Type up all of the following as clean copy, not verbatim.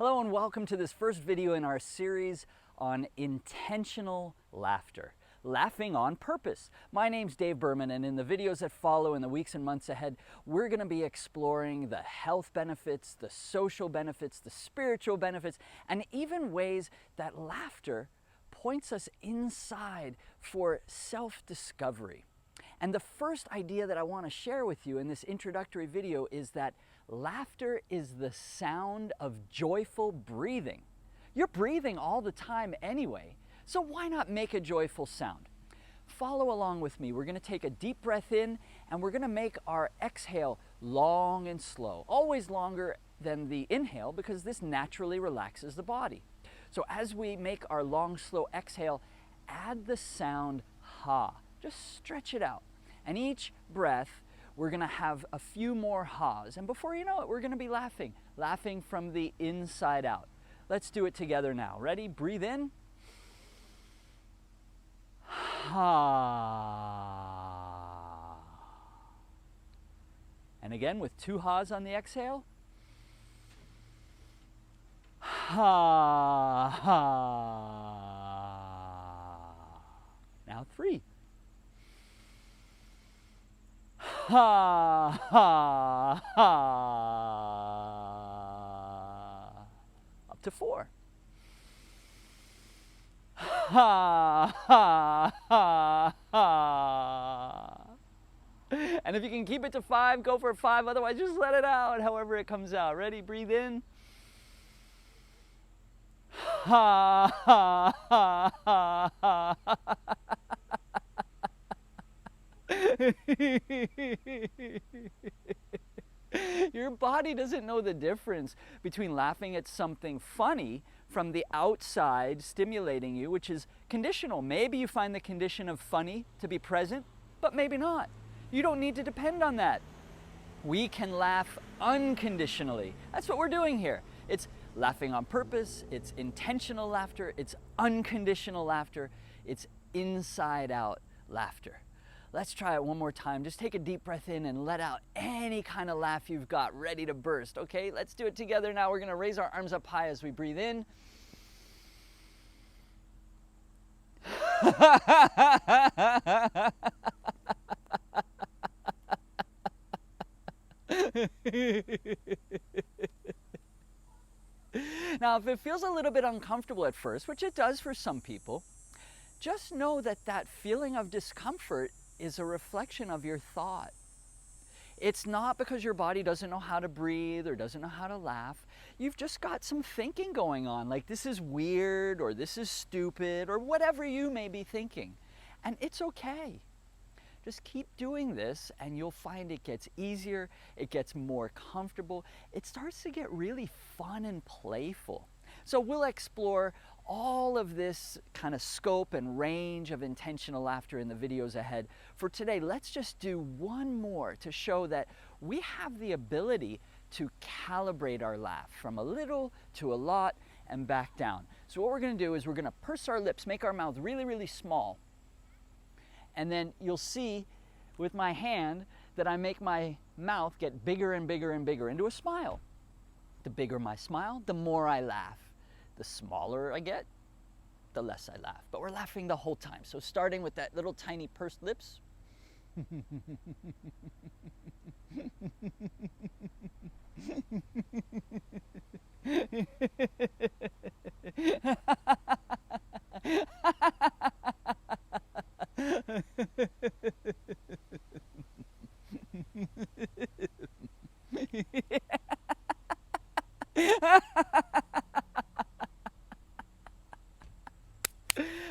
Hello and welcome to this first video in our series on intentional laughter. Laughing on purpose. My name's Dave Berman, and in the videos that follow in the weeks and months ahead, we're going to be exploring the health benefits, the social benefits, the spiritual benefits, and even ways that laughter points us inside for self-discovery. And the first idea that I want to share with you in this introductory video is that laughter is the sound of joyful breathing. You're breathing all the time anyway, so why not make a joyful sound? Follow along with me. We're going to take a deep breath in, and we're going to make our exhale long and slow, always longer than the inhale because this naturally relaxes the body. So as we make our long, slow exhale, add the sound ha. Just stretch it out. And each breath, we're going to have a few more ha's. And before you know it, we're going to be laughing from the inside out. Let's do it together now. Ready? Breathe in. Ha. And again with two ha's on the exhale. Ha. Ha. Now three. Ha, ha, ha. Up to four. Ha, ha, ha, ha. And if you can keep it to five, go for five. Otherwise, just let it out however it comes out. Ready? Breathe in. Ha, ha, ha, ha, ha. Your body doesn't know the difference between laughing at something funny from the outside stimulating you, which is conditional. Maybe you find the condition of funny to be present, but maybe not. You don't need to depend on that. We can laugh unconditionally. That's what we're doing here. It's laughing on purpose, it's intentional laughter, it's unconditional laughter, it's inside out laughter. Let's try it one more time. Just take a deep breath in and let out any kind of laugh you've got ready to burst, okay? Let's do it together now. We're gonna raise our arms up high as we breathe in. Now, if it feels a little bit uncomfortable at first, which it does for some people, just know that that feeling of discomfort is a reflection of your thought. It's not because your body doesn't know how to breathe or doesn't know how to laugh. You've just got some thinking going on, like this is weird or this is stupid or whatever you may be thinking. And it's okay. Just keep doing this and you'll find it gets easier, it gets more comfortable, it starts to get really fun and playful. So we'll explore all of this kind of scope and range of intentional laughter in the videos ahead. For today, let's just do one more to show that we have the ability to calibrate our laugh from a little to a lot and back down. So what we're going to do is we're going to purse our lips, make our mouth really, really small. And then you'll see with my hand that I make my mouth get bigger and bigger and bigger into a smile. The bigger my smile, the more I laugh. The smaller I get, the less I laugh. But we're laughing the whole time. So starting with that little tiny pursed lips.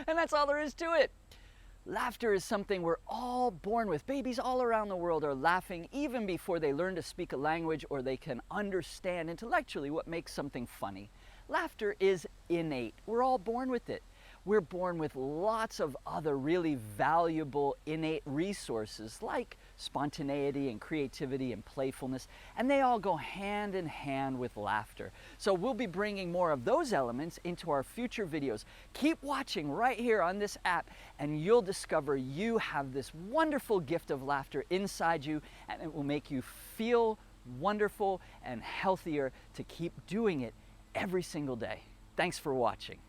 And that's all there is to it. Laughter is something we're all born with. Babies all around the world are laughing even before they learn to speak a language or they can understand intellectually what makes something funny. Laughter is innate. We're all born with it. We're born with lots of other really valuable innate resources like spontaneity and creativity and playfulness, and they all go hand in hand with laughter. So we'll be bringing more of those elements into our future videos. Keep watching right here on this app and you'll discover you have this wonderful gift of laughter inside you, and it will make you feel wonderful and healthier to keep doing it every single day. Thanks for watching.